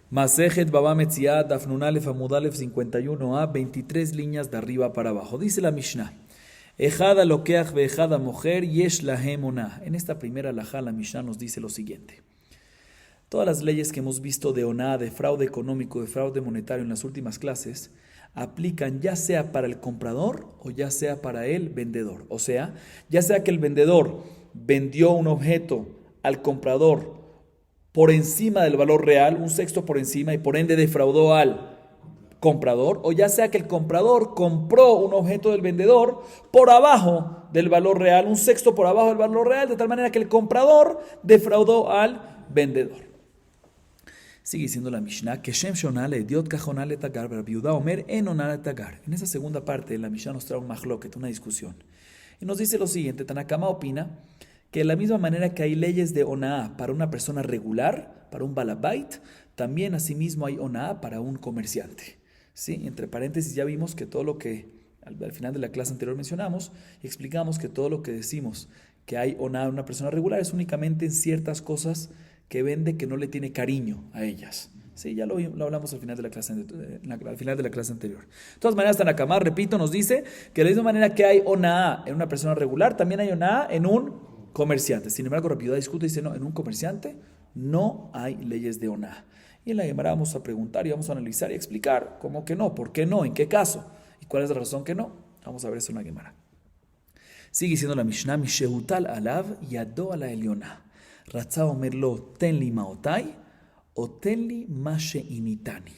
Masejet Baba Metziah, Dafnun Alef Amud Alef 51a, 23 líneas de arriba para abajo. Dice la Mishnah: Ejada lokeach veejada mujer yesh lahem onah. En esta primera alajá, la Mishnah nos dice lo siguiente: todas las leyes que hemos visto de onah, de fraude económico, de fraude monetario en las últimas clases, aplican ya sea para el comprador o ya sea para el vendedor. O sea, ya sea que el vendedor vendió un objeto al comprador por encima del valor real, un sexto por encima, y por ende defraudó al comprador, o ya sea que el comprador compró un objeto del vendedor por abajo del valor real, un sexto por abajo del valor real, de tal manera que el comprador defraudó al vendedor. Sigue diciendo la Mishnah que Shem Shonale, Diot Kajonale Tagar, Viuda Omer Enonale Tagar. En esa segunda parte, la Mishnah nos trae un mahloket, una discusión. Y nos dice lo siguiente: Tanakama opina que de la misma manera que hay leyes de onah para una persona regular, para un balabait, también asimismo hay onah para un comerciante. ¿Sí? Entre paréntesis, ya vimos que todo lo que al final de la clase anterior mencionamos y explicamos que todo lo que decimos que hay onah en una persona regular es únicamente en ciertas cosas que vende que no le tiene cariño a ellas. Sí, ya lo hablamos al final de la clase anterior. De todas maneras, Tanakama, repito, nos dice que de la misma manera que hay onah en una persona regular, también hay onah en un comerciante. Sin embargo, Rabbi Yudá discute y dice: no, en un comerciante no hay leyes de onah. Y en la Gemara vamos a preguntar y vamos a analizar y explicar cómo que no, por qué no, en qué caso y cuál es la razón que no. Vamos a ver eso en la Gemara. Sigue diciendo la Mishnah: Mishehutal alav yado ala elionah. Ratzah omerlo tenli maotai o tenli mashe initani.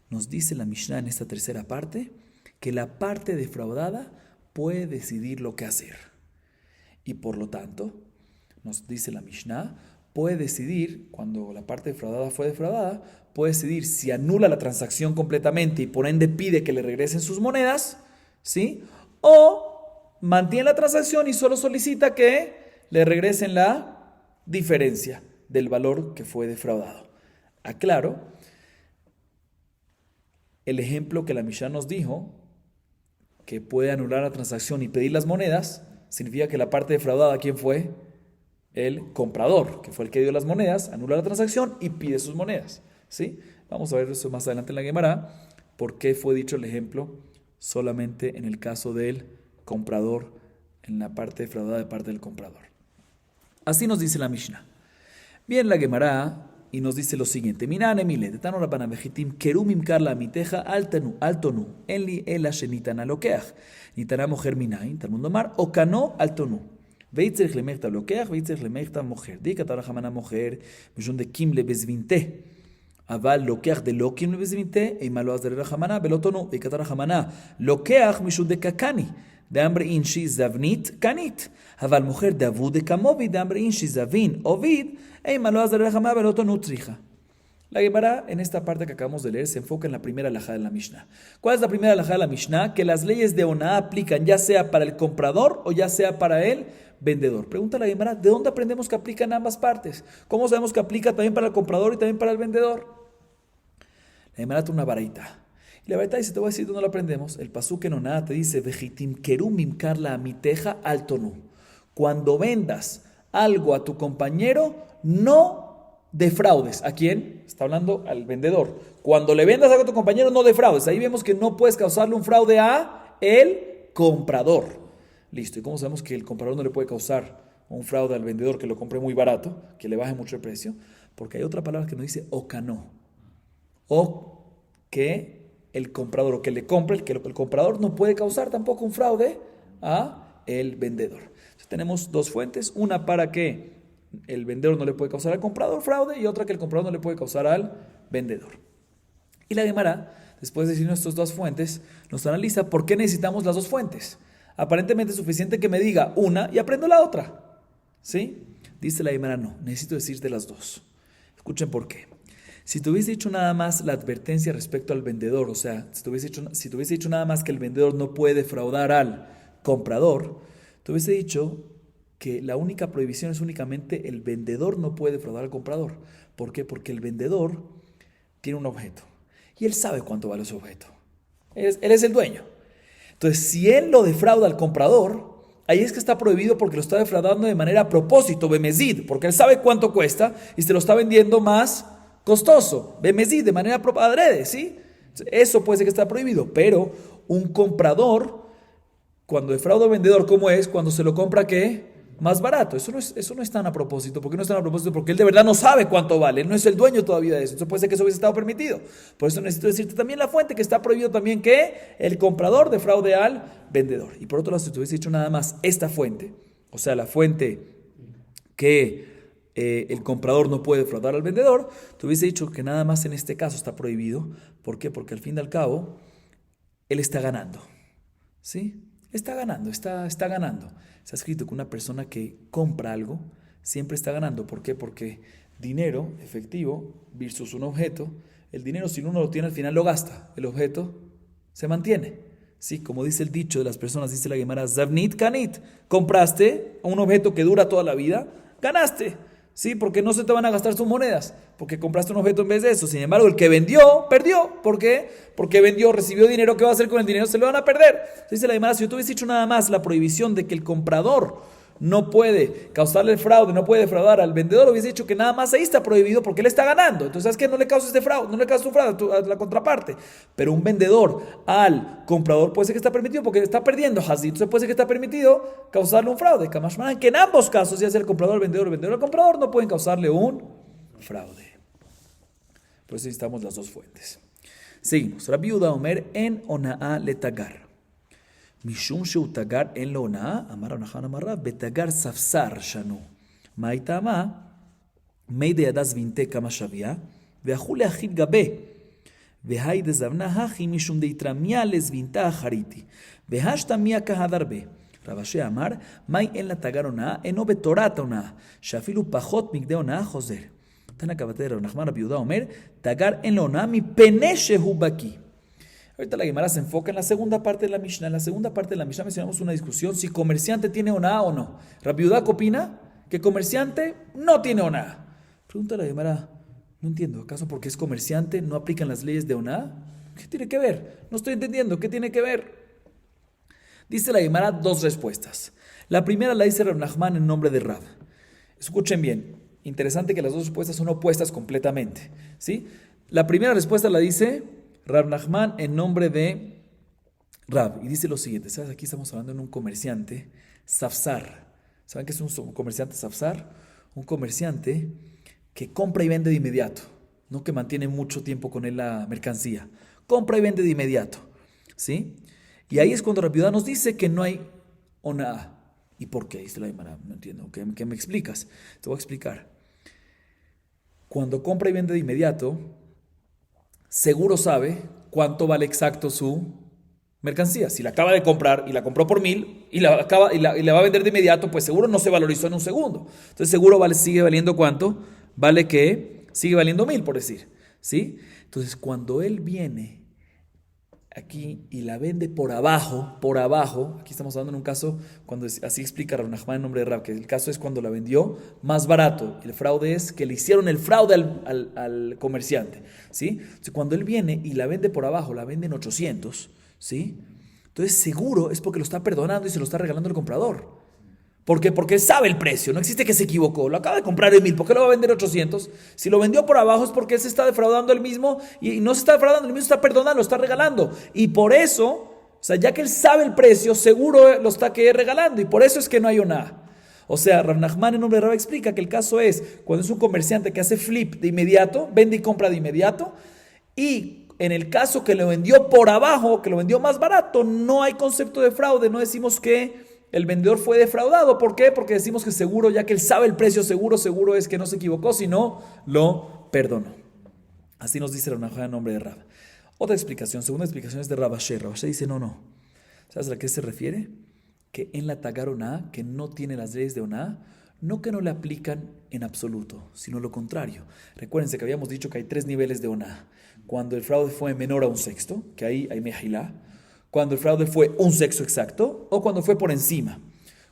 Nos dice la Mishnah en esta tercera parte que la parte defraudada puede decidir lo que hacer. Y por lo tanto, nos dice la Mishnah, puede decidir, cuando la parte defraudada fue defraudada, puede decidir si anula la transacción completamente y por ende pide que le regresen sus monedas, ¿sí? O mantiene la transacción y solo solicita que le regresen la diferencia del valor que fue defraudado. Aclaro, el ejemplo que la Mishnah nos dijo, que puede anular la transacción y pedir las monedas, significa que la parte defraudada, ¿quién fue? El comprador, que fue el que dio las monedas, anula la transacción y pide sus monedas. ¿Sí? Vamos a ver eso más adelante en la Gemara, por qué fue dicho el ejemplo solamente en el caso del comprador, en la parte defraudada de parte del comprador. Así nos dice la Mishnah. Bien, la Gemara y nos dice lo siguiente: Minane milet, tanu rabbanan vejitim kerumim karla miteja altonu enli ela shenitana lokeach. Nitana mojer minain, Talmud Lomar, o kano altonu. Veitzerich lemechta lokeach, veitzerich lemechta mojer. Dikatara jamana mojer, mishun de kim le bezvinte. Aval lokeach de lo kim le bezvinte, e malo azerera jamana, belotonu. Veikatara jamana, lokeach mishun de kakani. De hambre inshi zavnit kanit. Aval mujer de avu de kamovi, de hambre inshi zavin ovid, e malo azerera jamana, belotonu trija. La Gemara, en esta parte que acabamos de leer, se enfoca en la primera alajá de la Mishnah. ¿Cuál es la primera alajá de la Mishnah? Que las leyes de onah aplican ya sea para el comprador o ya sea para el vendedor. Pregunta la Gemara: ¿de dónde aprendemos que aplican ambas partes? ¿Cómo sabemos que aplica también para el comprador y también para el vendedor? La Gemara tiene una baraita. Y la baraita dice, te voy a decir dónde lo aprendemos. El pasuk en onah te dice: Vejitim kerumim karla amiteja altonu. Cuando vendas algo a tu compañero, no defraudes. ¿A quién? Está hablando al vendedor. Cuando le vendas algo a tu compañero, no defraudes. Ahí vemos que no puedes causarle un fraude a el comprador. Listo. ¿Y cómo sabemos que el comprador no le puede causar un fraude al vendedor que lo compre muy barato, que le baje mucho el precio? Porque hay otra palabra que nos dice okano. O que el comprador, o que le compre, que el comprador no puede causar tampoco un fraude a el vendedor. Entonces, tenemos dos fuentes. Una para que el vendedor no le puede causar al comprador fraude y otra que el comprador no le puede causar al vendedor. Y la Gemara, después de decir nuestras dos fuentes, nos analiza por qué necesitamos las dos fuentes. Aparentemente es suficiente que me diga una y aprendo la otra. ¿Sí? Dice la Gemara: no, necesito decirte las dos. Escuchen por qué. Si te hubiese dicho nada más la advertencia respecto al vendedor, o sea, si te hubiese dicho nada más que el vendedor no puede defraudar al comprador, te hubiese dicho que la única prohibición es únicamente el vendedor no puede defraudar al comprador. ¿Por qué? Porque el vendedor tiene un objeto y él sabe cuánto vale ese objeto. Él es el dueño. Entonces, si él lo defrauda al comprador, ahí es que está prohibido porque lo está defraudando de manera a propósito, bemezid, porque él sabe cuánto cuesta y se lo está vendiendo más costoso, bemesí, de manera adrede, ¿sí? Eso puede ser que está prohibido, pero un comprador, cuando defrauda al vendedor, ¿cómo es? Cuando se lo compra, ¿qué? Más barato. Eso no es tan a propósito. ¿Por qué no es tan a propósito? Porque él de verdad no sabe cuánto vale. Él no es el dueño todavía de eso. Entonces puede ser que eso hubiese estado permitido. Por eso necesito decirte también la fuente, que está prohibido también que el comprador defraude al vendedor. Y por otro lado, si te hubiese dicho nada más esta fuente, o sea, la fuente que el comprador no puede defraudar al vendedor, te hubiese dicho que nada más en este caso está prohibido. ¿Por qué? Porque al fin y al cabo, él está ganando. ¿Sí? Está ganando, está ganando. Se ha escrito que una persona que compra algo siempre está ganando. ¿Por qué? Porque dinero, efectivo, versus un objeto, el dinero si uno lo tiene al final lo gasta, el objeto se mantiene. Sí, como dice el dicho de las personas, dice la Gemara, Zavnit Kanit, compraste un objeto que dura toda la vida, ganaste. Sí, porque no se te van a gastar tus monedas, porque compraste un objeto en vez de eso. Sin embargo, el que vendió, perdió. ¿Por qué? Porque vendió, recibió dinero. ¿Qué va a hacer con el dinero? Se lo van a perder. Dice la Gemara, si yo te hubiese dicho nada más la prohibición de que el comprador no puede causarle el fraude, no puede defraudar al vendedor, hubiese dicho que nada más ahí está prohibido porque él está ganando. Entonces, ¿sabes qué? No le causas este fraude, no le causas un fraude a la contraparte. Pero un vendedor al comprador puede ser que está permitido porque está perdiendo Hazid. Entonces puede ser que está permitido causarle un fraude. Kamashman, que en ambos casos, ya sea el comprador al vendedor, el vendedor al comprador, no pueden causarle un fraude. Por eso necesitamos las dos fuentes. Seguimos. Rabbi Yehuda Omer en Ona'a letagar. משום שהוא תגר אין לו הונאה, אמר רב נחמן אמר רב, בתגר ספסר שנו. מה הייתה מה? מי דידה זבינתה כמה שוויה, ואכו להחיד גבה. והי דזבנה הכי משום דהתרמיה לזבינתה אחריתי. והשתמיה כהד הרבה. רב אשי אמר, מי אין לתגר הונאה, אינו בתורת הונאה, שאפילו פחות מכדי הונאה חוזר. תנא כבתי רב נחמן רבי יהודה אומר, תגר אין לו הונאה מפני שהוא בקיא. Ahorita la Gemara se enfoca en la segunda parte de la Mishnah. En la segunda parte de la Mishnah mencionamos una discusión si comerciante tiene oná o no. Rabbi Yehuda opina que comerciante no tiene oná. Pregunta la Gemara, no entiendo, ¿acaso porque es comerciante no aplican las leyes de oná? ¿Qué tiene que ver? No estoy entendiendo, ¿qué tiene que ver? Dice la Gemara dos respuestas. La primera la dice Rab Nachman en nombre de Rab. Escuchen bien, interesante que las dos respuestas son opuestas completamente, ¿sí? La primera respuesta la dice Rab Nachman en nombre de Rab. Y dice lo siguiente, ¿sabes? Aquí estamos hablando de un comerciante, Safsar. ¿Saben qué es un comerciante Safsar? Un comerciante que compra y vende de inmediato, no que mantiene mucho tiempo con él la mercancía. Compra y vende de inmediato, ¿sí? Y ahí es cuando Rabbi Yehuda nos dice que no hay oná. ¿Y por qué? Dice la Gemara, no entiendo. ¿Qué me explicas? Te voy a explicar. Cuando compra y vende de inmediato, seguro sabe cuánto vale exacto su mercancía. Si la acaba de comprar y la compró por 1,000 y la va a vender de inmediato, pues seguro no se valorizó en un segundo. Entonces seguro sigue valiendo ¿cuánto? Vale que sigue valiendo 1,000, por decir. ¿Sí? Entonces cuando él viene aquí y la vende por abajo, aquí estamos hablando en un caso, cuando así explica Rab Nachman en nombre de Rab, que el caso es cuando la vendió más barato. El fraude es que le hicieron el fraude al comerciante, ¿sí? Entonces, cuando él viene y la vende por abajo, la vende en 800, ¿sí? Entonces seguro es porque lo está perdonando y se lo está regalando al comprador. ¿Por qué? Porque él sabe el precio, no existe que se equivocó, lo acaba de comprar en 1,000, ¿por qué lo va a vender en 800? Si lo vendió por abajo es porque él se está defraudando él mismo y no se está defraudando, él mismo está perdonando, lo está regalando. Y por eso, o sea, ya que él sabe el precio, seguro lo está regalando y por eso es que no hay oná. O sea, Rab Nachman en nombre de Rab explica que el caso es cuando es un comerciante que hace flip de inmediato, vende y compra de inmediato, y en el caso que lo vendió por abajo, que lo vendió más barato, no hay concepto de fraude, no decimos que el vendedor fue defraudado. ¿Por qué? Porque decimos que seguro, ya que él sabe el precio, seguro es que no se equivocó, sino lo perdonó. Así nos dice Rab Nachman en nombre de Rab. Otra explicación, segunda explicación es de Rab Asher. Rab Asher dice, no. ¿Sabes a qué se refiere? Que en la tagar oná, que no tiene las leyes de oná, no que no le aplican en absoluto, sino lo contrario. Recuérdense que habíamos dicho que hay 3 niveles de oná. Cuando el fraude fue menor a 1/6, que ahí hay mejilá. Cuando el fraude fue 1/6 exacto o cuando fue por encima.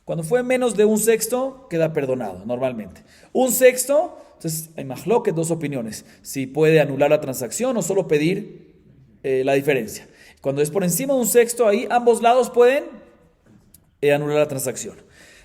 Cuando fue menos de 1/6 queda perdonado normalmente. 1/6, entonces hay mahloket, 2 opiniones. Si puede anular la transacción o solo pedir la diferencia. Cuando es por encima de 1/6, ahí ambos lados pueden anular la transacción.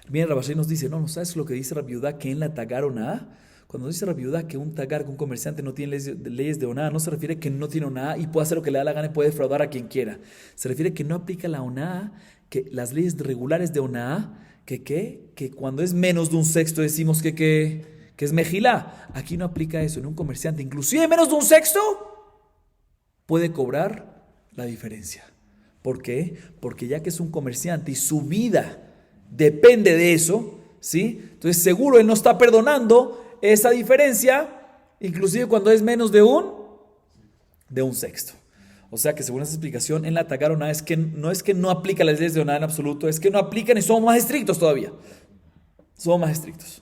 Bien, Rab Asher nos dice, no, ¿sabes lo que dice Rabbi Yehuda? Que en la tagar oná, Cuando dice Rabbi Yehuda que un tagar, que un comerciante no tiene leyes de oná, no se refiere que no tiene oná y puede hacer lo que le da la gana y puede defraudar a quien quiera. Se refiere que no aplica la oná, que las leyes regulares de oná, que cuando es menos de un sexto decimos que es mejilá. Aquí no aplica eso. En un comerciante, inclusive menos de un sexto, puede cobrar la diferencia. ¿Por qué? Porque ya que es un comerciante y su vida depende de eso, ¿sí? Entonces seguro él no está perdonando esa diferencia, inclusive cuando es menos de un sexto. O sea que según esa explicación, en la Tagar Oná no es que no aplica las leyes de Oná en absoluto, es que no aplican y somos más estrictos todavía. Somos más estrictos.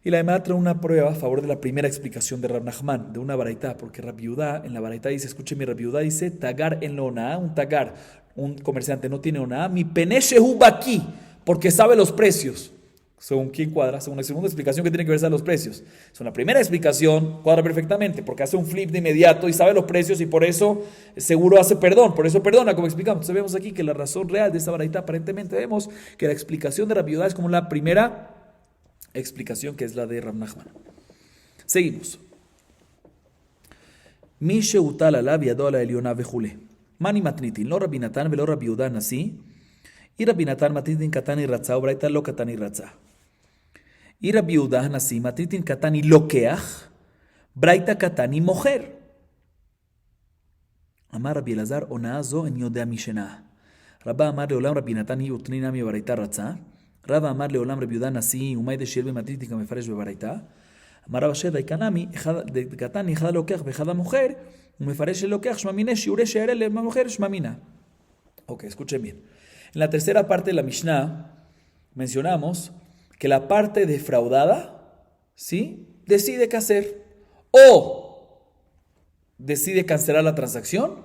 Y la Gemara trae una prueba a favor de la primera explicación de Rab Nachman, de una baraitá, porque Rabbi Yehuda en la baraitá dice, escúcheme, Rabbi Yehuda dice, tagar en la oná, un tagar, un comerciante no tiene oná, mi peneshehu baki, porque sabe los precios. Según quién cuadra, según la segunda explicación que tiene que ver saber los precios. Según la primera explicación, cuadra perfectamente, porque hace un flip de inmediato y sabe los precios y por eso seguro hace perdón, por eso perdona, como explicamos. Entonces vemos aquí que la razón real de esta baraitá, aparentemente vemos que la explicación de Rabbi Yehuda es como la primera explicación, que es la de Rab Nachman. Seguimos. Mi sheutal alav yado ala eliona vejule. Mani matnitin, lo Rabbi Natan velo Rabbi Yehuda nasi. Y Rabbi Natan matnitin katani ratza, obraita lo katani ratza. Y Rabbi Yehuda nasi matnitin katani lokeach, braita katani mojer. Amar Rabbi Elazar onazo en yodea mishena. Rabba amar leolam Rabbi Natan y utnina mi braita ratza. Rava amar leolam Rabbi Yehuda nasi umay de shel b'matnitin kamefaresh b'baraita. אמר רב אשר דייקנמי, קטן אחד לוקח ואחד המוכר, ומפרש שלוקח שממינה, שיעורי שיערה למוכר שממינה. Ok, escuchen bien. En la tercera parte de la Mishnah mencionamos que la parte defraudada, ¿sí?, decide qué hacer. O decide cancelar la transacción,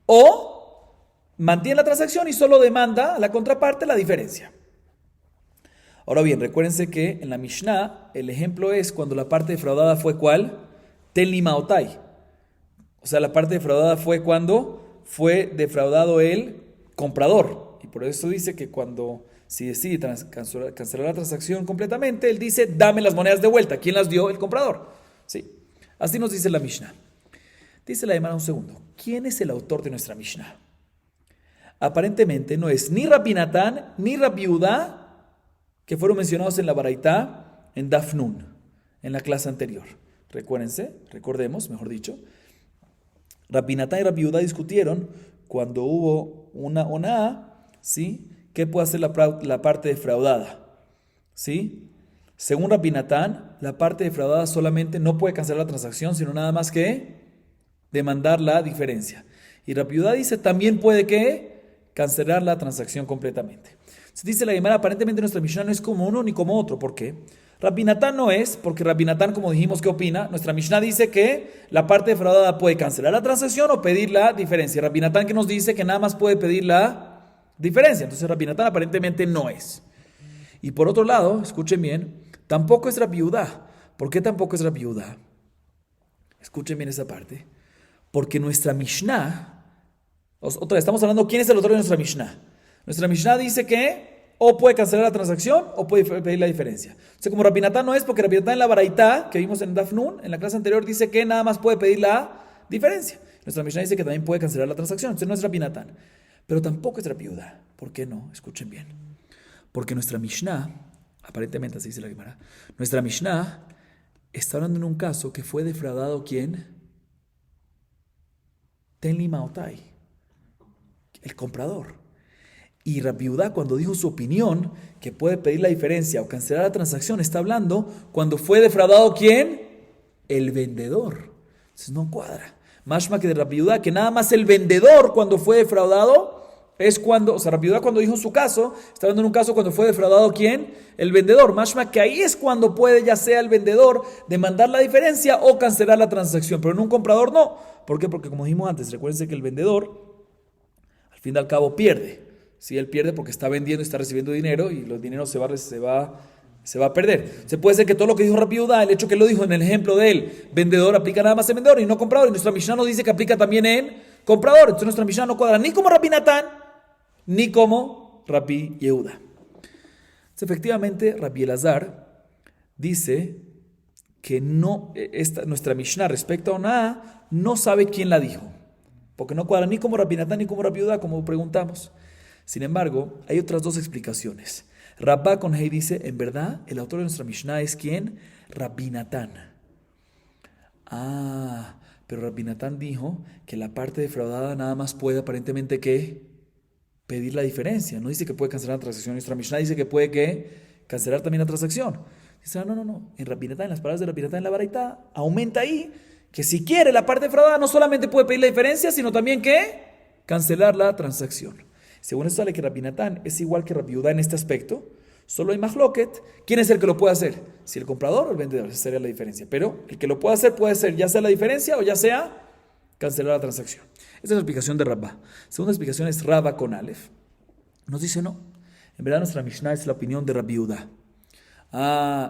o mantiene la transacción y solo demanda a la contraparte la diferencia. Ahora bien, recuérdense que en la Mishnah el ejemplo es cuando la parte defraudada fue ¿cuál? Tenli maotai. O sea, la parte defraudada fue cuando fue defraudado el comprador. Y por eso dice que cuando si decide cancelar la transacción completamente, él dice, dame las monedas de vuelta. ¿Quién las dio? El comprador. Sí. Así nos dice la Mishnah. Dice la Gemara un segundo. ¿Quién es el autor de nuestra Mishnah? Aparentemente no es ni Rabbi Natán ni Rabbi Yehuda, que fueron mencionados en la Baraitá, en Daf Nun, en la clase anterior. Recordemos, mejor dicho, Rabbi Natán y Rabbi Yehuda discutieron cuando hubo una oná, ¿sí?, ¿qué puede hacer la parte defraudada? ¿Sí? Según Rabbi Natán, la parte defraudada solamente no puede cancelar la transacción, sino nada más que demandar la diferencia. Y Rabbi Yehuda dice, también puede que cancelar la transacción completamente. Se dice la Gemara, aparentemente nuestra Mishnah no es como uno ni como otro. ¿Por qué? Rabbi Natán no es, porque Rabbi Natán, como dijimos, ¿qué opina? Nuestra Mishnah dice que la parte defraudada puede cancelar la transacción o pedir la diferencia. Rabbi Natán que nos dice que nada más puede pedir la diferencia. Entonces Rabbi Natán aparentemente no es. Y por otro lado, escuchen bien, tampoco es Rabbi Yehuda. ¿Por qué tampoco es Rabbi Yehuda? Escuchen bien esa parte. Porque nuestra Mishnah, otra vez, estamos hablando, ¿quién es el autor de nuestra Mishnah? Nuestra Mishnah dice que o puede cancelar la transacción o puede pedir la diferencia. O sea, como Rabbi Natán no es, porque Rabbi Natán en la Baraitá, que vimos en Daf Nun, en la clase anterior, dice que nada más puede pedir la diferencia. Nuestra Mishnah dice que también puede cancelar la transacción. Entonces no es Rabbi Natán. Pero tampoco es Rabbi Yehuda. ¿Por qué no? Escuchen bien. Porque nuestra Mishnah, aparentemente así dice la Gemara, nuestra Mishnah está hablando en un caso que fue defraudado ¿quién? Tenli maotai, el comprador. Y Rabbi Yehuda, cuando dijo su opinión, que puede pedir la diferencia o cancelar la transacción, está hablando cuando fue defraudado ¿quién? El vendedor. Entonces no cuadra. Mashma que de Rabbi Yehuda, que nada más el vendedor cuando fue defraudado es cuando, o sea, Rabbi Yehuda cuando dijo su caso, está hablando en un caso cuando fue defraudado ¿quién? El vendedor. Mashma que ahí es cuando puede ya sea el vendedor demandar la diferencia o cancelar la transacción, pero en un comprador no. ¿Por qué? Porque como dijimos antes, recuérdense que el vendedor al fin y al cabo pierde. Si él pierde porque está vendiendo y está recibiendo dinero y los dineros se va a perder. Se puede ser que todo lo que dijo Rabbi Yehuda, el hecho que lo dijo en el ejemplo del vendedor, aplica nada más en vendedor y no comprador. Y nuestra Mishnah nos dice que aplica también en comprador. Entonces nuestra Mishnah no cuadra ni como Rabbi Natán ni como Rabbi Yehuda. Entonces, efectivamente, Rabbi Elazar dice que no, nuestra Mishnah respecto a Oná no sabe quién la dijo, porque no cuadra ni como Rabbi Natán ni como Rabbi Judá, como preguntamos. Sin embargo, hay otras dos explicaciones. Rabba con Hei dice, en verdad, el autor de nuestra Mishnah es ¿quién? Rabbi Natán. Pero Rabbi Natán dijo que la parte defraudada nada más puede aparentemente ¿qué? Pedir la diferencia. No dice que puede cancelar la transacción. Nuestra Mishnah dice que puede ¿qué? Cancelar también la transacción. Dice, no. En Rabbi Natán, en las palabras de Rabbi Natán en la Baraitá, aumenta ahí que si quiere la parte defraudada no solamente puede pedir la diferencia, sino también ¿qué? Cancelar la transacción. Según esto sale que Rabbi Natán es igual que Rabbi Judá en este aspecto. Solo hay mahloket. ¿Quién es el que lo puede hacer? Si el comprador o el vendedor. Esa sería la diferencia. Pero el que lo puede ser ya sea la diferencia o ya sea cancelar la transacción. Esta es la explicación de Rabba. Segunda explicación es Rabba con Aleph. Nos dice no. En verdad nuestra Mishnah es la opinión de Rabbi Judá.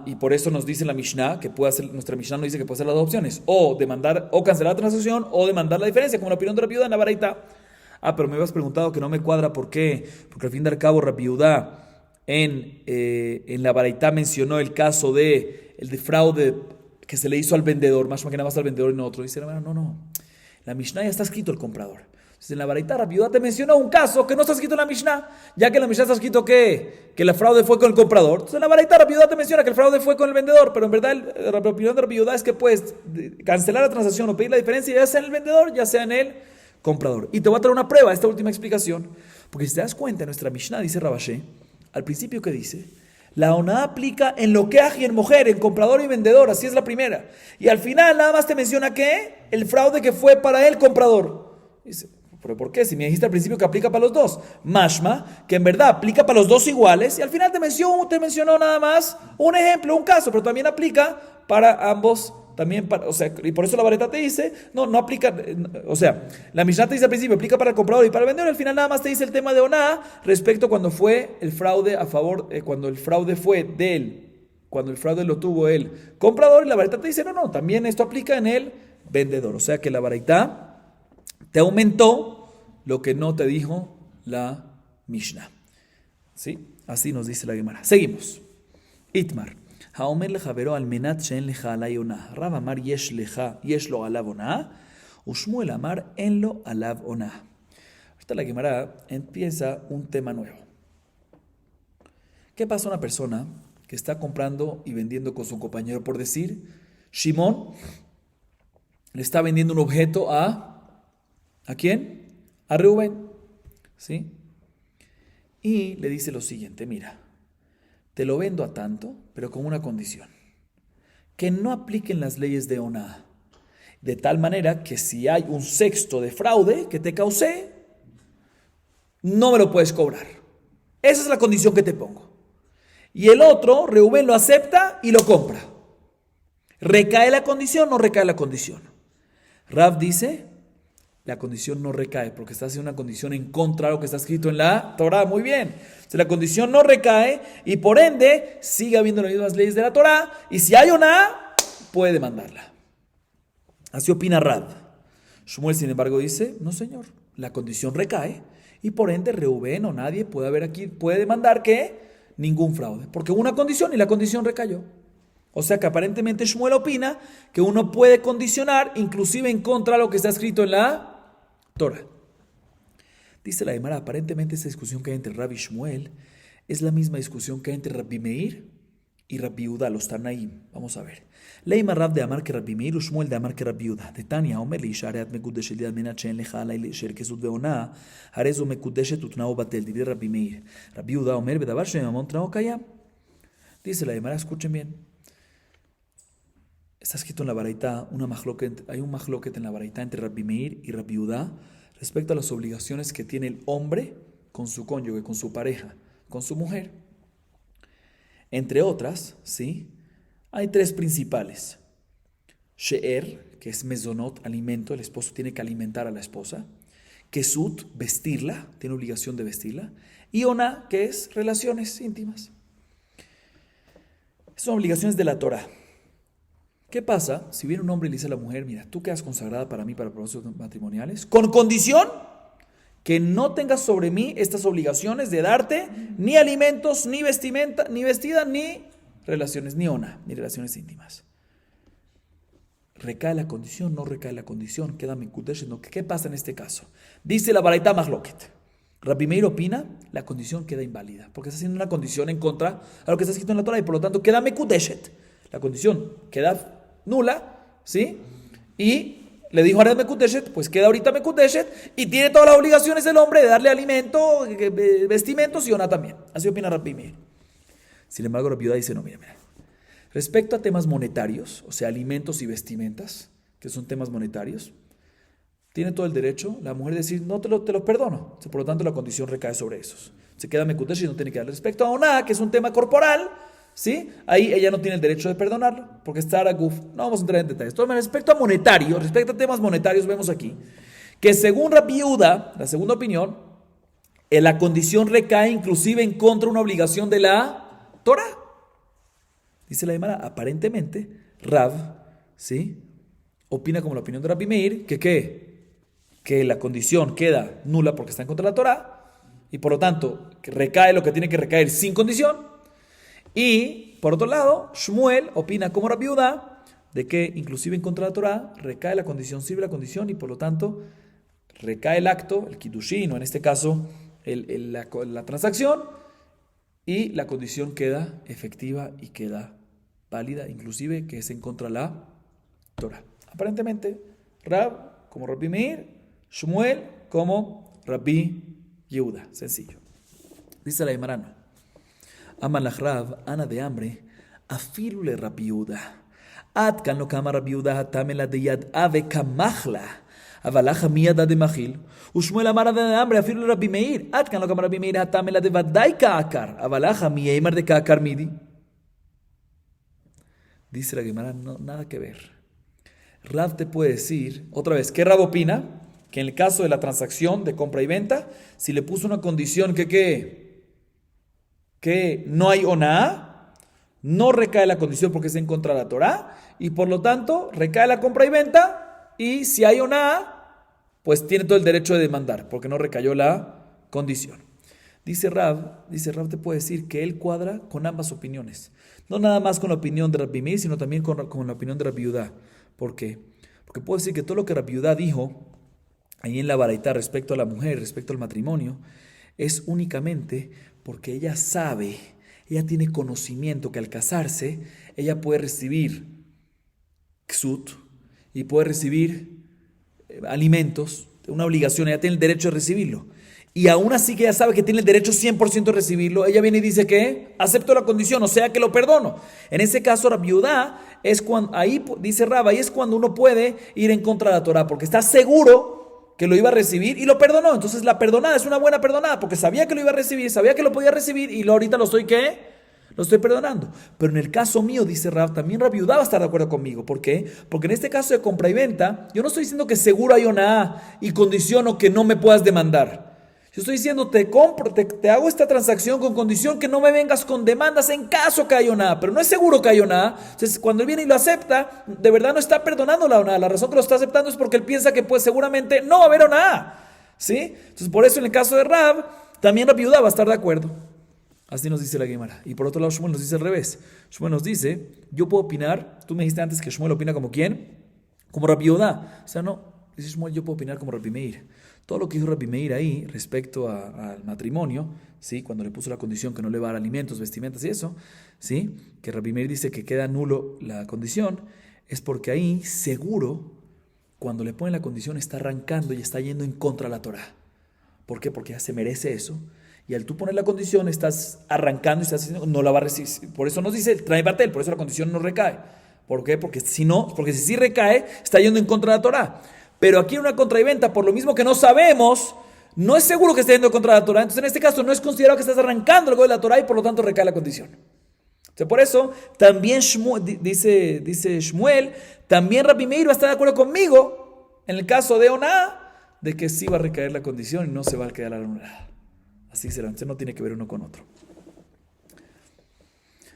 Y por eso nos dice la Mishnah que puede hacer, nuestra Mishnah nos dice que puede hacer las dos opciones. O demandar, o cancelar la transacción, o demandar la diferencia, como la opinión de Rabbi Judá en la Baraitá. Pero me habías preguntado que no me cuadra. ¿Por qué? Porque al fin y al cabo Rabbi Judá en la Baraitá mencionó el caso de el de fraude que se le hizo al vendedor, más que nada más al vendedor y no otro. Dice, no. La Mishnah ya está escrito el comprador. Entonces en la Baraitá Rabbi Judá te mencionó un caso que no está escrito en la Mishnah, ya que en la Mishnah está escrito que la fraude fue con el comprador. Entonces en la Baraitá Rabbi Judá te menciona que el fraude fue con el vendedor, pero en verdad la opinión de Rabbi Judá es que puedes cancelar la transacción o pedir la diferencia, ya sea en el vendedor, ya sea en el comprador. Y te voy a traer una prueba, esta última explicación, porque si te das cuenta, en nuestra Mishnah dice Rabashé, al principio que dice, la oná aplica en lokeaj y en mujer, en comprador y vendedor, así es la primera. Y al final nada más te menciona que el fraude que fue para el comprador. Dice, ¿pero por qué? Si me dijiste al principio que aplica para los dos. Mashma, que en verdad aplica para los dos iguales, y al final te mencionó nada más un ejemplo, un caso, pero también aplica para ambos. También y por eso la Baraitá te dice, no aplica, la Mishnah te dice al principio, aplica para el comprador y para el vendedor, al final nada más te dice el tema de Oná respecto cuando fue el fraude cuando el fraude fue de él, cuando el fraude lo tuvo el comprador, y la Baraitá te dice, no, también esto aplica en el vendedor. O sea que la Baraitá te aumentó lo que no te dijo la Mishnah. ¿Sí? Así nos dice la Gemara. Seguimos. Itmar. האומר לחברו על מנת שאין לך עלי עונה. רב אמר יש לו עליו עונה, ושמואל אמר אין לו עליו עונה. Ahorita la Gemara empieza un tema nuevo. ¿Qué pasa a una persona que está comprando y vendiendo con su compañero? Por decir, Shimón le está vendiendo un objeto ¿a quién? A Reubén. ¿Sí? Y le dice lo siguiente, mira, te lo vendo a tanto, pero con una condición. Que no apliquen las leyes de Oná. De tal manera que si hay un sexto de fraude que te causé, no me lo puedes cobrar. Esa es la condición que te pongo. Y el otro, Reubén, lo acepta y lo compra. ¿Recae la condición o no recae la condición? Rav dice, la condición no recae, porque está haciendo una condición en contra de lo que está escrito en la Torah. Muy bien. Entonces, la condición no recae y por ende sigue habiendo las mismas leyes de la Torah. Y si hay una, puede demandarla. Así opina Rav. Shmuel, sin embargo, dice, no señor, la condición recae y por ende Reubén o nadie puede demandar que ningún fraude, porque hubo una condición y la condición recayó. O sea que aparentemente Shmuel opina que uno puede condicionar inclusive en contra de lo que está escrito en la Torah. Dice la Gemara, aparentemente esa discusión que hay entre Rabbi y Shmuel es la misma discusión que hay entre Rabbi Meir y Rabbi Judá, los Tanaim. Vamos a ver. Leima Rab de amar que Rabbi Meir, Shmuel de amar que Rabbi Judá. De Tania, Omer li ishareat mekudeshet liad menat she'en lecha alay le'sher kesut ve'ona, harezo mekudeshet utnao batel. Dice Rabbi Meir. Rabbi Judá, Omer bedavar she'emamon trao kayam. Dice la Gemara, escuchen bien. Está escrito en la Baraitá, hay un mahloket en la Baraitá entre Rabbi Meir y Rabbi Judá respecto a las obligaciones que tiene el hombre con su cónyuge, con su pareja, con su mujer. Entre otras, ¿sí? Hay tres principales. She'er, que es mezonot, alimento, el esposo tiene que alimentar a la esposa. Kesut, vestirla, tiene obligación de vestirla. Y Ona, que es relaciones íntimas. Son obligaciones de la Torah. ¿Qué pasa si viene un hombre y le dice a la mujer, mira, tú quedas consagrada para mí para propósitos matrimoniales, con condición que no tengas sobre mí estas obligaciones de darte ni alimentos, ni vestimenta, ni vestida, ni relaciones, ni ona, ni relaciones íntimas? ¿Recae la condición? ¿No recae la condición? ¿Queda mekudesh? No. ¿Qué pasa en este caso? Dice la Baraita Mahloket. Rabbi Meir opina, la condición queda inválida, porque está haciendo una condición en contra a lo que está escrito en la Torah y por lo tanto queda mekudeshet. La condición queda nula, ¿sí? Y le dijo Ared mekudeshet, pues queda ahorita mekudeshet y tiene todas las obligaciones el hombre de darle alimento, vestimentos y ona también. Así opina Rabbi Meir. Sin embargo, Rabbi Yehuda dice, no, mira. Respecto a temas monetarios, o sea, alimentos y vestimentas, que son temas monetarios, tiene todo el derecho la mujer de decir, no te lo perdono. Por lo tanto, la condición recae sobre esos. Se queda mekudesh y no tiene que darle. Respecto a oná, que es un tema corporal, ¿sí? Ahí ella no tiene el derecho de perdonarlo, porque está araguf. No vamos a entrar en detalles. Respecto a monetario, respecto a temas monetarios, vemos aquí que según Rabbi Yehuda, la segunda opinión, la condición recae inclusive en contra de una obligación de la Torah. Dice la Gemara, aparentemente, Rav, ¿sí? Opina como la opinión de Rabbi Meir, que la condición queda nula porque está en contra de la Torah y por lo tanto que recae lo que tiene que recaer sin condición. Y por otro lado, Shmuel opina como Rabbi Yehuda de que inclusive en contra de la Torah recae la condición, sirve la condición y por lo tanto recae el acto, el kiddushin o en este caso la transacción y la condición queda efectiva y queda válida, inclusive que es en contra de la Torah. Aparentemente, Rab como Rabbi Meir, Shmuel como Rabbi Yehuda. Sencillo. Dice la Gemara, no. Amalach Rav, ana de hambre, afilule Rabbi Yehuda. Atkan lo kama Rabbi Yehuda hatamela de yad ave kamachla. Avalaja miyada de machil. Ushmuel amara de hambre, afilule Rabbi Meir. Atkan lo kama Rabbi Meir hatamela de vadai kaakar. Avalaja miyeimar de kaakar midi. Dice la Gemara, no, nada que ver. Rav te puede decir, otra vez, ¿qué Rav opina? Que en el caso de la transacción de compra y venta, si le puso una condición que no hay oná, no recae la condición porque es en contra de la Torah, y por lo tanto recae la compra y venta, y si hay oná, pues tiene todo el derecho de demandar, porque no recayó la condición. Dice Rav te puede decir que él cuadra con ambas opiniones, no nada más con la opinión de Rabbi Meir, sino también con la opinión de Rabbi Yehuda. ¿Por qué? Porque puedo decir que todo lo que Rabbi Yehuda dijo ahí en la Baraita respecto a la mujer, respecto al matrimonio, es únicamente porque ella sabe, ella tiene conocimiento que al casarse, ella puede recibir ksut y puede recibir alimentos, una obligación, ella tiene el derecho de recibirlo. Y aún así que ella sabe que tiene el derecho 100% de recibirlo, ella viene y dice que acepto la condición, o sea que lo perdono. En ese caso, Rabbi Yehuda es cuando, ahí dice Rab, ahí es cuando uno puede ir en contra de la Torah, porque está seguro que lo iba a recibir y lo perdonó. Entonces la perdonada es una buena perdonada, porque sabía que lo iba a recibir, sabía que lo podía recibir y ahorita lo estoy perdonando. Pero en el caso mío, dice Rab, también Rabbi Yehuda va a estar de acuerdo conmigo. ¿Por qué? Porque en este caso de compra y venta, yo no estoy diciendo que seguro hay una y condiciono que no me puedas demandar. Yo estoy diciendo, te hago esta transacción con condición que no me vengas con demandas en caso que haya nada, pero no es seguro que haya nada. Entonces, cuando él viene y lo acepta, de verdad no está perdonando la nada. La razón que lo está aceptando es porque él piensa que pues seguramente no va a haber nada, ¿sí? Entonces, por eso en el caso de Rab, también Rabbi Yehuda va a estar de acuerdo. Así nos dice la Gemara. Y por otro lado, Shmuel nos dice al revés. Shmuel nos dice, yo puedo opinar, tú me dijiste antes que Shmuel opina como ¿quién? Como Rabbi Yehuda. O sea, no, dice Shmuel, yo puedo opinar como Rabbi Meir. Todo lo que dijo Rabbi Meir ahí respecto al matrimonio, ¿sí? Cuando le puso la condición que no le va a dar alimentos, vestimentas y eso, ¿sí? Que Rabbi Meir dice que queda nulo la condición, es porque ahí seguro, cuando le pone la condición, está arrancando y está yendo en contra de la Torah. ¿Por qué? Porque ya se merece eso. Y al tú poner la condición, estás arrancando y estás diciendo, no la va a recibir. Por eso nos dice, trae batel, por eso la condición no recae. ¿Por qué? Porque si sí recae, está yendo en contra de la Torah. Pero aquí en una compra y venta, por lo mismo que no sabemos, no es seguro que esté yendo contra la Torah. Entonces, en este caso, no es considerado que estás arrancando algo de la Torah y por lo tanto recae la condición. Entonces, por eso, también dice Shmuel, también Rabbi Meir va a estar de acuerdo conmigo en el caso de Oná, de que sí va a recaer la condición y no se va a quedar anulada. Así será. Entonces, no tiene que ver uno con otro.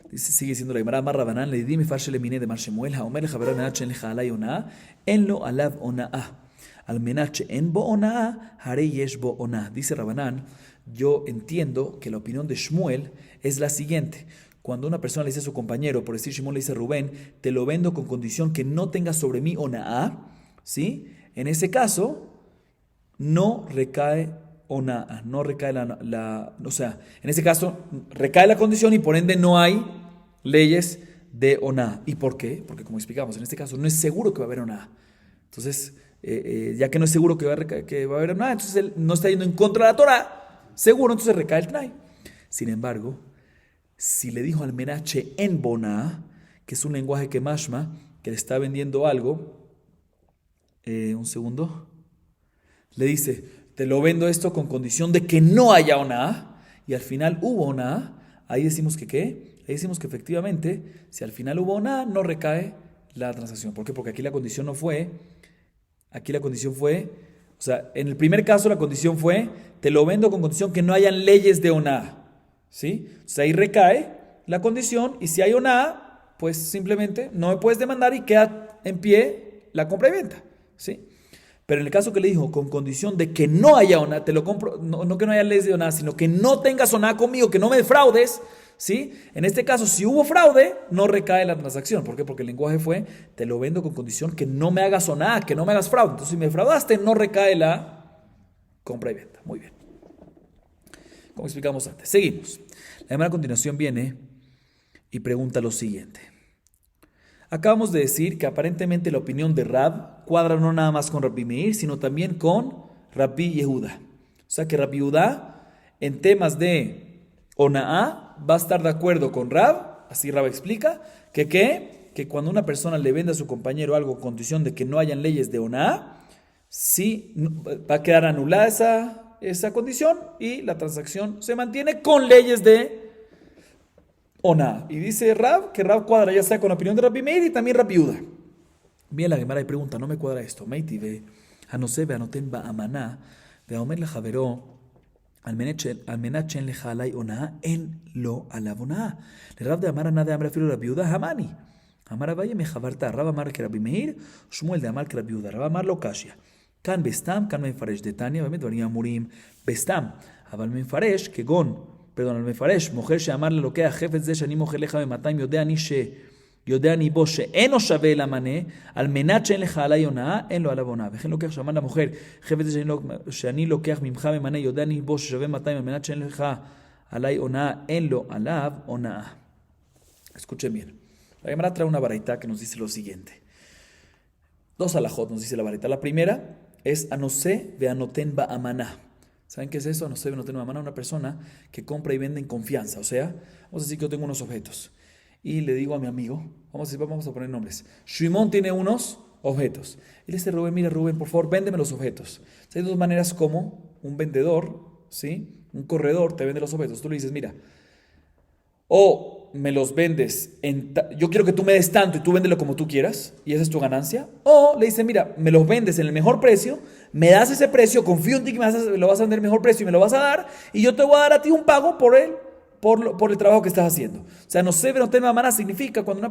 Dice, sigue diciendo la Gemara, Amar Rabanán, le di mi farche le mine de Mar Shemuel, haomer le jaberá menat she'en leja alay oná, en lo alav oná. Al menat she'en bo oná, harei yesh bo oná. Dice Rabanán, yo entiendo que la opinión de Shmuel es la siguiente. cuando una persona le dice a su compañero, por decir Shimón le dice a Rubén, te lo vendo con condición que no tengas sobre mí onaá, ¿sí? En ese caso, no recae onaá, no recae o sea, en ese caso recae la condición y por ende no hay leyes de onaá. ¿Y por qué? Porque como explicamos, en este caso no es seguro que va a haber onaá. Entonces, ya que no es seguro que va a haber onaá, entonces él no está yendo en contra de la Torah, seguro, entonces recae el tnai. Sin embargo, si le dijo al menache en boná, que es un lenguaje que mashma, que le está vendiendo algo, un segundo, le dice, te lo vendo esto con condición de que no haya oná, y al final hubo oná, ahí decimos que ¿qué? Ahí decimos que efectivamente, si al final hubo oná, no recae la transacción. ¿Por qué? Porque aquí la condición no fue, o sea, en el primer caso la condición fue, te lo vendo con condición que no hayan leyes de oná, ¿sí? Entonces ahí recae la condición, y si hay oná, pues simplemente no me puedes demandar y queda en pie la compra y venta, ¿sí? Pero en el caso que le dijo, con condición de que no haya oná, te lo compro, no que no haya leyes de oná, sino que no tengas oná conmigo, que no me defraudes, ¿sí? En este caso, si hubo fraude, no recae la transacción. ¿Por qué? Porque el lenguaje fue, te lo vendo con condición que no me hagas oná, que no me hagas fraude. Entonces, si me defraudaste, no recae la compra y venta. Muy bien. Como explicamos antes. Seguimos. La demanda a continuación viene y pregunta lo siguiente. Acabamos de decir que aparentemente la opinión de Rab cuadra no nada más con Rabbi Meir, sino también con Rabbi Yehuda. O sea que Rabbi Yehuda, en temas de onaá, va a estar de acuerdo con Rab, así Rab explica, que cuando una persona le vende a su compañero algo con condición de que no hayan leyes de onaá, sí va a quedar anulada esa condición y la transacción se mantiene con leyes de onaá. Y dice Rab que Rab cuadra ya sea con la opinión de Rabbi Meir y también Rabbi Yehuda. Viene la Gemara y pregunta, no me cuadra esto. Meiti ve, anose ve anoten ba amaná, ve omer le javeró, al menachen le jalai onaá, en lo alabonaá. Le Rab de amar a nada amar filo Rabbi Yehuda hamani. Amar abaye me javarta, Rab amar que Rabbi Meir, Shmuel de amar que Rabbi Yehuda, Rab amar lo kashia. Kan bestam, kan menfaresh de Tania, obviamente venía murim bestam, aval menfaresh, que gon. פרדון, על מפרש, מוכר שאמר ללוקח חפץ זה שאני מוכר לך ב-200, יודע אני בו שאינו שווה למנה, על מנת שאין לך עליי הונאה, אין לו עליו הונאה. וכן לוקח שאמר למוכר, חפץ זה שאני לוקח ממך במנה, יודע אני בו ששווה 200, על מנת שאין לך עליי הונאה, אין לו עליו הונאה. Escuchen bien. La Gemara trae una baraita que nos dice lo siguiente. Dos alajot nos dice la baraita. La primera es anose ve anoten ba amaná. ¿Saben qué es eso? No sé, no tengo una persona que compra y vende en confianza. O sea, vamos a decir que yo tengo unos objetos y le digo a mi amigo, vamos a poner nombres. Shimon tiene unos objetos. Y le dice a Rubén, mira Rubén, por favor, véndeme los objetos. O sea, hay dos maneras como un vendedor, ¿sí? Un corredor te vende los objetos. Tú le dices, mira, o me los vendes, yo quiero que tú me des tanto y tú véndelo como tú quieras, y esa es tu ganancia. O le dice, mira, me los vendes en el mejor precio, me das ese precio, confío en ti que lo vas a vender el mejor precio y me lo vas a dar, y yo te voy a dar a ti un pago por el trabajo que estás haciendo. O sea, no sé, no tema maná significa cuando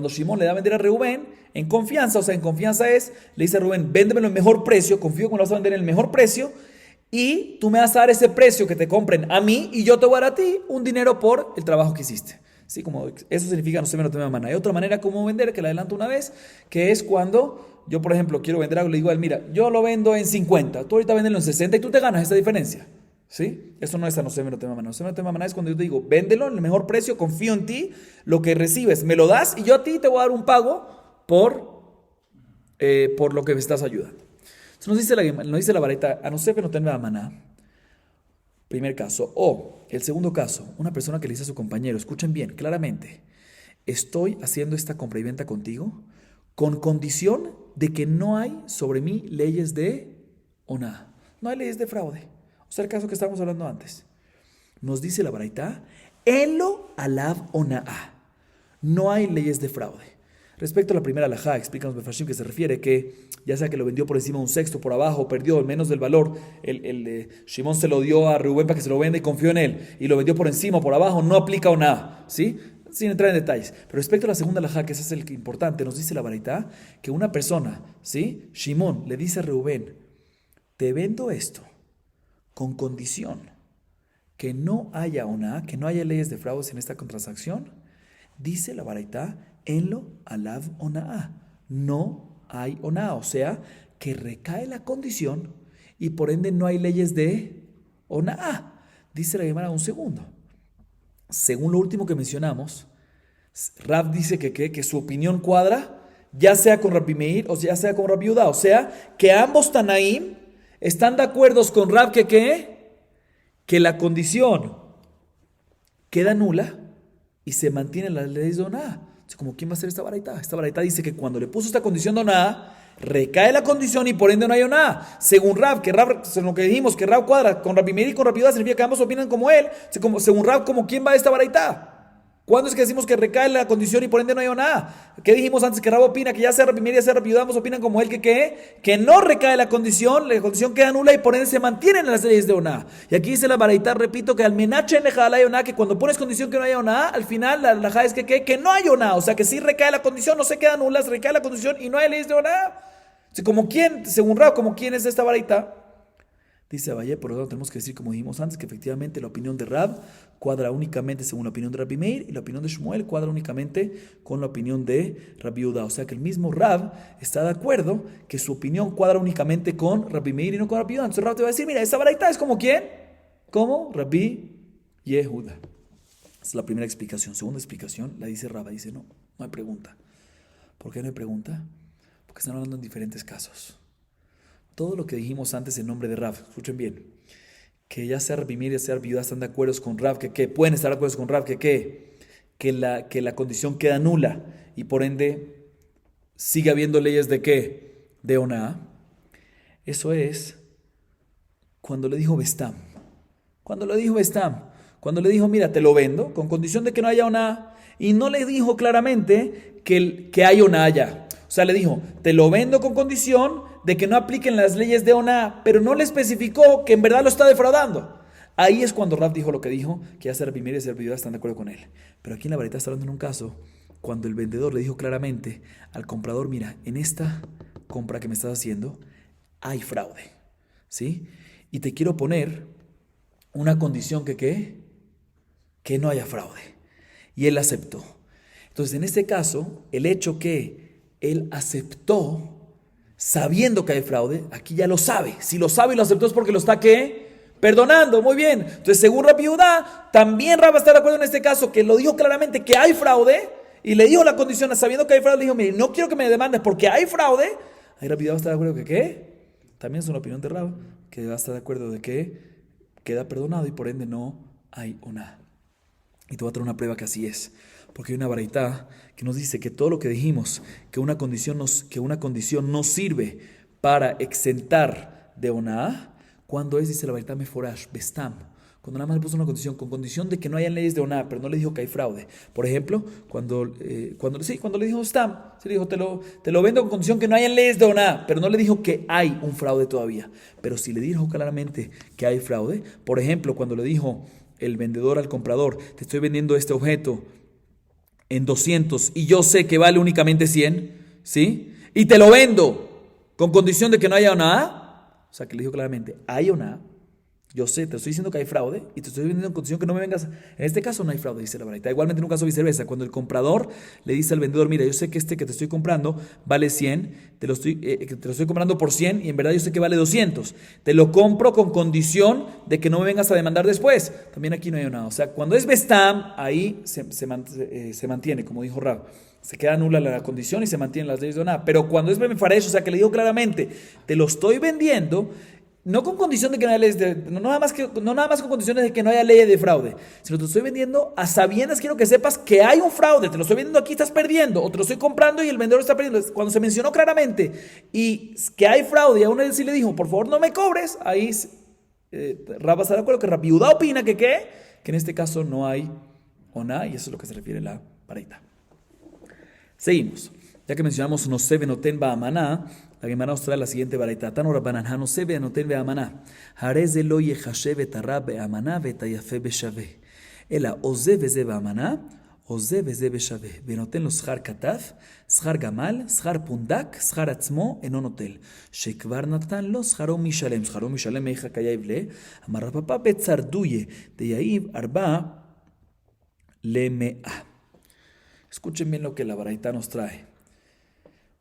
Shimon le da a vender a Rubén, en confianza, o sea, en confianza le dice a Rubén, véndemelo en el mejor precio, confío que me lo vas a vender en el mejor precio, y tú me vas a dar ese precio que te compren a mí y yo te voy a dar a ti un dinero por el trabajo que hiciste. ¿Sí? Como eso significa no sé, me lo tome a mano. Hay otra manera como vender, que la adelanto una vez, que es cuando yo, por ejemplo, quiero vender algo, le digo a él, mira, yo lo vendo en 50, tú ahorita véndelo en 60 y tú te ganas esa diferencia. ¿Sí? Eso no es a no sé, me lo tome a mano. No sé, me lo tome a mano es cuando yo te digo, véndelo en el mejor precio, confío en ti, lo que recibes me lo das y yo a ti te voy a dar un pago por lo que me estás ayudando. Entonces nos dice la vareta, a no ser que no tenga maná. Primer caso. O el segundo caso, una persona que le dice a su compañero, escuchen bien, claramente, estoy haciendo esta compra y venta contigo con condición de que no hay sobre mí leyes de oná. No hay leyes de fraude. O sea, el caso que estábamos hablando antes. Nos dice la vareta, elo alav oná. No hay leyes de fraude. Respecto a la primera alajá, explícanos Mefashim que se refiere que ya sea que lo vendió por encima de un sexto, por abajo, perdió menos del valor, Shimon se lo dio a Rubén para que se lo venda y confió en él, y lo vendió por encima o por abajo, no aplica o nada, ¿sí? Sin entrar en detalles. Pero respecto a la segunda alajá, que ese es el importante, nos dice la baraita que una persona, ¿sí? Shimon le dice a Rubén, te vendo esto con condición que no haya oná, que no haya leyes de fraudes en esta transacción, dice la baraita, en lo alav oná. No hay oná, o sea, que recae la condición y por ende no hay leyes de oná. Dice la Gemara un segundo. Según lo último que mencionamos, Rav dice que su opinión cuadra, ya sea con Rabbi Meir o ya sea con Rabbi Yehuda. O sea, que ambos Tanaim están de acuerdo con Rav que la condición queda nula y se mantienen las leyes de Oná. Como ¿quién va a hacer esta baraita? Esta baraita dice que cuando le puso esta condición de Oná, recae la condición y por ende no hay Oná. Según Rav, según lo que dijimos, que Rav cuadra con Rabbi Meir y con Rabbi Yehuda, significa que ambos opinan como él. Según Rav, ¿como quién va a esta baraita? ¿Cuándo es que decimos que recae la condición y por ende no hay nada? ¿Qué dijimos antes? Que Rab opina que ya sea Rabbi Meir, ya sea Rabbi Yehuda, ambos opinan como él que no recae la condición queda nula y por ende se mantienen las leyes de Oná. Y aquí dice la baraita, repito, que al menache en lejala hay Oná, que cuando pones condición que no hay Oná, al final la laja es que no hay Oná. O sea que sí recae la condición, no se queda nula, recae la condición y no hay leyes de Oná. O sea, como quién, según Rab, como quién es esta baraita. Dice Abaye, por lo tanto tenemos que decir, como dijimos antes, que efectivamente la opinión de Rab cuadra únicamente según la opinión de Rabbi Meir y la opinión de Shmuel cuadra únicamente con la opinión de Rabbi Yehuda. O sea que el mismo Rab está de acuerdo que su opinión cuadra únicamente con Rabbi Meir y no con Rabbi Yehuda. Entonces Rab te va a decir, mira, esta baraita es como ¿quién? Como Rabbi Yehuda. Esa es la primera explicación. Segunda explicación la dice Rab, dice no hay pregunta. ¿Por qué no hay pregunta? Porque están hablando en diferentes casos. Todo lo que dijimos antes en nombre de Rav, escuchen bien, que ya sea Rabbi Meir, ya sea Rabbi Yehuda, están de acuerdo con Rav, que pueden estar de acuerdo con Rav, que la condición queda nula y por ende sigue habiendo leyes de ¿qué? De Oná. Eso es cuando le dijo Bestam. Cuando le dijo, mira, te lo vendo con condición de que no haya Oná, y no le dijo claramente que hay Oná ya. O sea, le dijo, te lo vendo con condición de que no apliquen las leyes de Oná, pero no le especificó que en verdad lo está defraudando. Ahí es cuando Rav dijo lo que dijo, que ya sea Rabbi Meir y Rabbi Yehuda están de acuerdo con él. Pero aquí en la baraita está hablando en un caso, cuando el vendedor le dijo claramente al comprador, mira, en esta compra que me estás haciendo hay fraude, ¿sí? Y te quiero poner una condición que no haya fraude. Y él aceptó. Entonces, en este caso, el hecho que él aceptó sabiendo que hay fraude, aquí ya lo sabe. Si lo sabe y lo aceptó es porque lo está perdonando. Muy bien. Entonces, según Rabbi Yehuda, también Rab está de acuerdo en este caso, que lo dijo claramente que hay fraude y le dijo la condición, sabiendo que hay fraude, le dijo, mire, no quiero que me demandes porque hay fraude. Ahí Rabbi Yehuda está de acuerdo que también es una opinión de Rab, que va a estar de acuerdo de que queda perdonado y por ende no hay Oná. Y te voy a traer una prueba que así es. Porque hay una baraita que nos dice que todo lo que dijimos, que una condición no sirve para exentar de Oná, cuando dice la baraita meforash, bestam, cuando nada más le puso una condición, con condición de que no hayan leyes de Oná, pero no le dijo que hay fraude. Por ejemplo, cuando le dijo stam, se le dijo, te lo vendo con condición que no hayan leyes de Oná, pero no le dijo que hay un fraude todavía. Pero si le dijo claramente que hay fraude, por ejemplo, cuando le dijo el vendedor al comprador, te estoy vendiendo este objeto en 200 y yo sé que vale únicamente 100, ¿sí? Y te lo vendo con condición de que no haya Oná. O sea, que le dijo claramente, hay Oná. Yo sé, te estoy diciendo que hay fraude y te estoy vendiendo en condición que no me vengas. En este caso no hay fraude, dice la baraita. Igualmente en un caso viceversa, cuando el comprador le dice al vendedor, mira, yo sé que que te estoy comprando vale 100, te lo estoy comprando por 100 y en verdad yo sé que vale 200. Te lo compro con condición de que no me vengas a demandar después. También aquí no hay nada. O sea, cuando es Bestam, ahí se mantiene, como dijo Rab. Se queda nula la condición y se mantienen las leyes de Oná. Pero cuando es Bemefaresh, o sea, que le digo claramente, te lo estoy vendiendo, no con condición de que no haya leyes no nada más con condiciones de que no haya ley de fraude, sino te lo estoy vendiendo a sabiendas, quiero que sepas que hay un fraude, te lo estoy vendiendo aquí, estás perdiendo, o te lo estoy comprando y el vendedor está perdiendo. Cuando se mencionó claramente y que hay fraude y aún él sí le dijo, por favor no me cobres, ahí Rab está de acuerdo que Rabbi Yehuda opina que en este caso no hay Oná, y eso es lo que se refiere a la baraita. Seguimos. Ya que mencionamos no se venoten ba amaná, la Gemara nos trae la siguiente baraita. Tano Rabbanan, no se venoten be amaná. Hareze lo yechashev et arab be amaná ve tayafe be shave. Ela oze veze be amaná, Ose veze beshave. Venoten lo schar kataf, schar gamal, schar pundak, schar atzmo, enonotel. Shekvar natan lo scharo mishalem. Scharo mishalem meija kayaib le. Amar Papa betzarduye. De yaiv arba le mea. Escuchen bien lo que la baraita nos trae.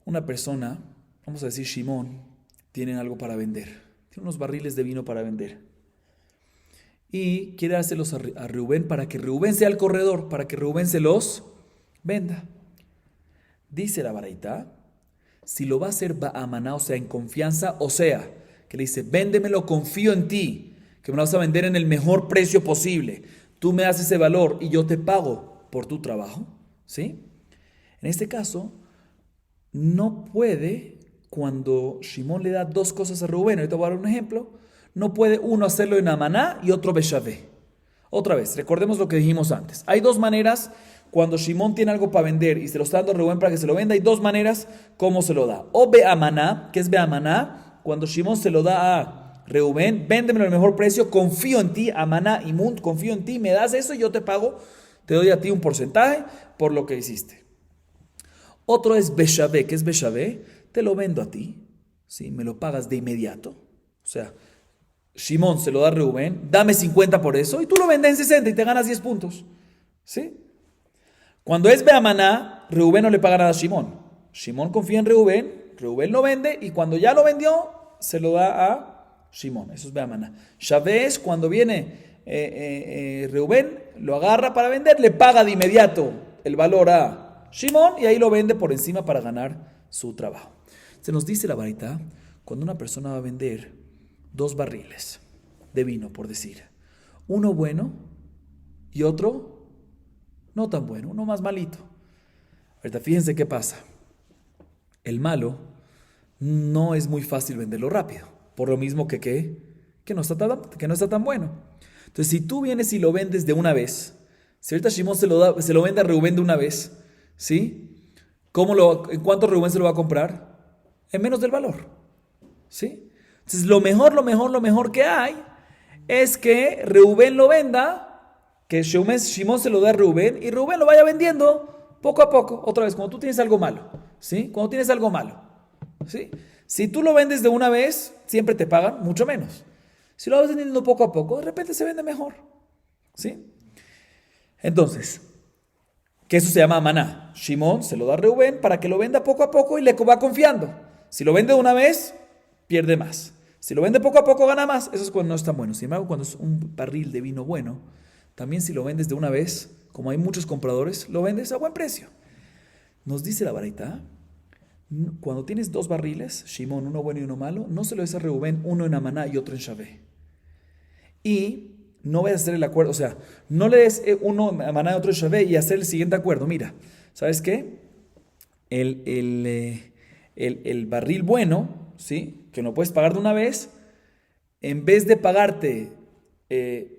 Una persona, vamos a decir Shimón, tiene algo para vender. Tiene unos barriles de vino para vender. Y quiere dárselos a Reubén para que Reubén sea el corredor, para que Reubén se los venda. Dice la baraita, si lo va a hacer ba'amaná, o sea, en confianza, o sea, que le dice, véndemelo, confío en ti, que me lo vas a vender en el mejor precio posible. Tú me das ese valor y yo te pago por tu trabajo, ¿sí? En este caso, no puede, cuando Shimón le da dos cosas a Reubén, ahorita voy a dar un ejemplo, no puede uno hacerlo en amaná y otro beshavé. Otra vez, recordemos lo que dijimos antes. Hay dos maneras, cuando Shimón tiene algo para vender y se lo está dando a Reubén para que se lo venda, hay dos maneras cómo se lo da. O beamaná, ¿qué es beamaná? Cuando Shimón se lo da a Reubén, véndemelo al mejor precio, confío en ti, amaná y munt, confío en ti, me das eso y yo te pago, te doy a ti un porcentaje por lo que hiciste. Otro es beshavé. ¿Qué es beshavé? Te lo vendo a ti, ¿sí? Me lo pagas de inmediato. O sea, Shimón se lo da a Reubén, dame 50 por eso, y tú lo vendes en 60 y te ganas 10 puntos. ¿Sí? Cuando es beamaná, Reubén no le paga nada a Shimón. Shimón confía en Reubén, Reubén lo vende, y cuando ya lo vendió, se lo da a Shimón. Eso es beamaná. Shavé es cuando viene Reubén, lo agarra para vender, le paga de inmediato el valor a Shimón, y ahí lo vende por encima para ganar su trabajo. Se nos dice la baraita, cuando una persona va a vender dos barriles de vino, por decir, uno bueno y otro no tan bueno, uno más malito. Ahorita fíjense qué pasa. El malo no es muy fácil venderlo rápido, por lo mismo que no está tan bueno. Entonces, si tú vienes y lo vendes de una vez, si ahorita Shimón se lo vende a Reubén de una vez, ¿sí? ¿En cuánto Reubén se lo va a comprar? En menos del valor, ¿sí? Entonces, lo mejor que hay es que Reubén lo venda, que Shimón se lo da a Reubén y Reubén lo vaya vendiendo poco a poco. Otra vez, cuando tú tienes algo malo, ¿sí? Cuando tienes algo malo, ¿sí? Si tú lo vendes de una vez, siempre te pagan mucho menos. Si lo vas vendiendo poco a poco, de repente se vende mejor, ¿sí? Entonces, que eso se llama amaná. Shimón se lo da a Reubén para que lo venda poco a poco y le va confiando. Si lo vende de una vez, pierde más. Si lo vende poco a poco, gana más. Eso es cuando no es tan bueno. Sin embargo, cuando es un barril de vino bueno, también si lo vendes de una vez, como hay muchos compradores, lo vendes a buen precio. Nos dice la baraita, cuando tienes dos barriles, Shimón, uno bueno y uno malo, no se lo des a Reubén, uno en amaná y otro en shavé. Y no vayas a hacer el acuerdo, o sea, no le des uno en amaná y otro en shavé y hacer el siguiente acuerdo. Mira, ¿sabes qué? El barril bueno, ¿sí? Que no puedes pagar de una vez, en vez de pagarte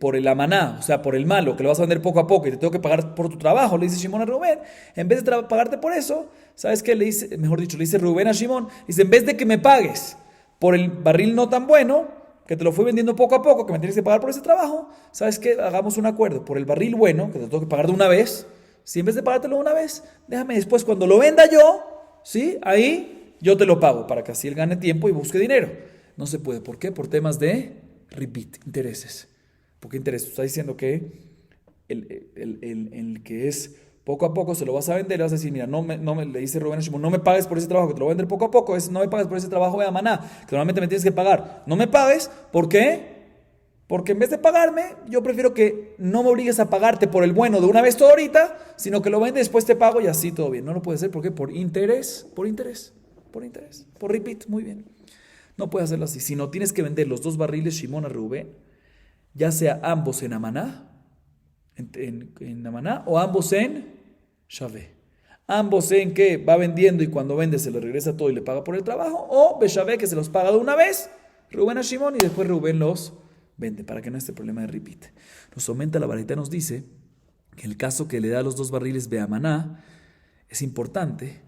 por el amaná, o sea, por el malo, que lo vas a vender poco a poco y te tengo que pagar por tu trabajo, le dice Shimón a Reubén, en vez de pagarte por eso, ¿sabes qué? Le dice Reubén a Shimón, dice, en vez de que me pagues por el barril no tan bueno, que te lo fui vendiendo poco a poco, que me tienes que pagar por ese trabajo, ¿sabes qué? Hagamos un acuerdo, por el barril bueno, que te tengo que pagar de una vez, si en vez de pagártelo de una vez, déjame después, cuando lo venda yo, ¿sí? Ahí yo te lo pago, para que así él gane tiempo y busque dinero. No se puede, ¿por qué? Por temas de intereses. ¿Por qué intereses? Está diciendo que el que es poco a poco se lo vas a vender, le vas a decir, mira, le dice Rubén a Shimón, no me pagues por ese trabajo, que te lo voy a vender poco a poco, no me pagues por ese trabajo de amaná, que normalmente me tienes que pagar. No me pagues, ¿por qué? Porque en vez de pagarme, yo prefiero que no me obligues a pagarte por el bueno de una vez todo ahorita, sino que lo vende, después te pago y así todo bien. No lo puede hacer, ¿por qué? Por interés, por repeat, muy bien. No puede hacerlo así, sino tienes que vender los dos barriles Shimón a Reubén, ya sea ambos en amaná, en amaná, o ambos en shavé. Ambos en que va vendiendo y cuando vende se le regresa todo y le paga por el trabajo, o beshavé, que se los paga de una vez, Reubén a Shimón, y después Reubén los vende, para que no esté problema de repeat. Nos aumenta la baraita, nos dice que el caso que le da los dos barriles beamaná es importante.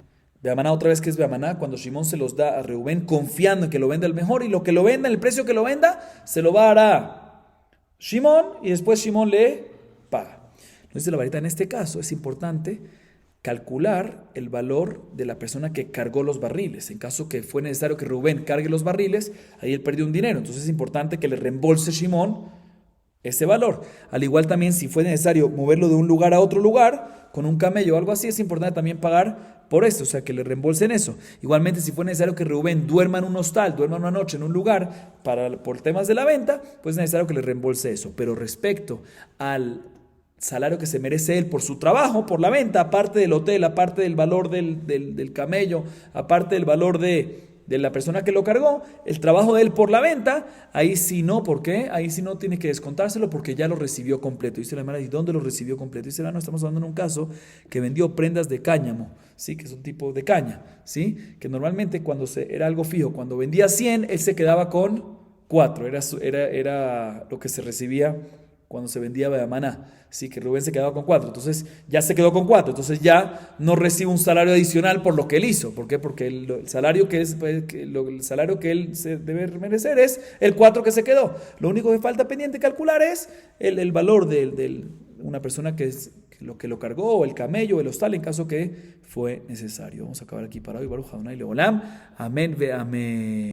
Beamaná, otra vez, que es beamaná, cuando Shimón se los da a Reubén confiando en que lo venda el mejor, y lo que lo venda, el precio que lo venda, se lo va a dar a Shimón y después Shimón le paga. Dice la varita, en este caso es importante calcular el valor de la persona que cargó los barriles. En caso que fue necesario que Rubén cargue los barriles, ahí él perdió un dinero. Entonces es importante que le reembolse Shimón ese valor. Al igual también si fue necesario moverlo de un lugar a otro lugar, con un camello o algo así, es importante también pagar por esto, o sea, que le reembolsen eso. Igualmente, si fue necesario que Rubén duerma en un hostal, duerma una noche en un lugar por temas de la venta, pues es necesario que le reembolse eso. Pero respecto al salario que se merece él por su trabajo, por la venta, aparte del hotel, aparte del valor del camello, aparte del valor de la persona que lo cargó, el trabajo de él por la venta, ahí sí no, ¿por qué? Ahí sí no tiene que descontárselo porque ya lo recibió completo. Dice la hermana, ¿y dónde lo recibió completo? Dice la hermana, estamos hablando en un caso que vendió prendas de cáñamo, ¿sí? Que es un tipo de caña, ¿sí? Que normalmente cuando era algo fijo, cuando vendía 100, él se quedaba con 4, era lo que se recibía cuando se vendía Maná, sí, que Rubén se quedaba con 4, entonces ya se quedó con 4, entonces ya no recibe un salario adicional por lo que él hizo. ¿Por qué? Porque el salario el salario que él se debe merecer es el 4 que se quedó. Lo único que falta pendiente calcular es el valor de una persona que lo cargó, o el camello, o el hostal, en caso que fue necesario. Vamos a acabar aquí para hoy. Baruch Adonai Leolam. Amén ve amén.